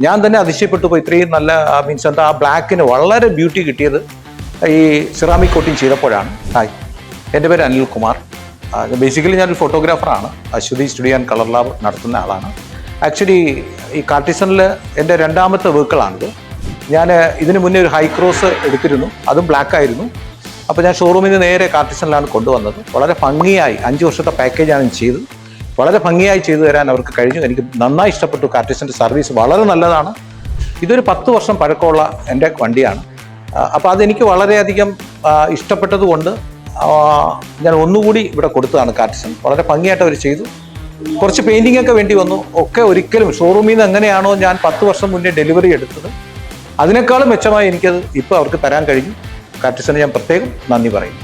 ഞാൻ തന്നെ അതിശയപ്പെട്ടു പോയി. ഇത്രയും നല്ല മീൻസ് എന്താ ആ ബ്ലാക്കിന് വളരെ ബ്യൂട്ടി കിട്ടിയത് ഈ സിറാമിക് കോട്ടിങ് ചെയ്തപ്പോഴാണ്. ഹായ്, എൻ്റെ പേര് അനിൽകുമാർ. ബേസിക്കലി ഞാനൊരു ഫോട്ടോഗ്രാഫറാണ്. Aswathi studio and colour lab നടത്തുന്ന ആളാണ്. ആക്ച്വലി ഈ കാർട്ടിസണിൽ എൻ്റെ രണ്ടാമത്തെ വർക്കുകളാണിത്. ഞാൻ ഇതിന് മുന്നേ ഒരു ഹൈ ക്രോസ് എടുത്തിരുന്നു, അതും ബ്ലാക്ക് ആയിരുന്നു. അപ്പോൾ ഞാൻ ഷോറൂമിൽ നിന്ന് നേരെ കാർട്ടിസണിലാണ് കൊണ്ടുവന്നത്. വളരെ ഭംഗിയായി 5 വർഷത്തെ പാക്കേജാണ് ചെയ്തത്. വളരെ ഭംഗിയായി ചെയ്തു തരാൻ അവർക്ക് കഴിഞ്ഞു. എനിക്ക് നന്നായി ഇഷ്ടപ്പെട്ടു. കാർട്ടിസൻ്റെ സർവീസ് വളരെ നല്ലതാണ്. ഇതൊരു 10 വർഷം പഴക്കമുള്ള എൻ്റെ വണ്ടിയാണ്. അപ്പോൾ അതെനിക്ക് വളരെയധികം ഇഷ്ടപ്പെട്ടത് കൊണ്ട് ഞാൻ ഒന്നുകൂടി ഇവിടെ കൊടുത്തതാണ് കാർട്ടിസൺ. വളരെ ഭംഗിയായിട്ട് അവർ ചെയ്തു. കുറച്ച് പെയിൻറ്റിംഗ് ഒക്കെ വേണ്ടി വന്നു. ഒക്കെ ഒരിക്കലും ഷോറൂമിൽ നിന്ന് എങ്ങനെയാണോ ഞാൻ 10 വർഷം മുന്നേ ഡെലിവറി എടുത്തത് അതിനേക്കാളും മെച്ചമായി എനിക്കത് ഇപ്പോൾ അവർക്ക് തരാൻ കഴിഞ്ഞു. കാർട്ടിസന് ഞാൻ പ്രത്യേകം നന്ദി പറയും.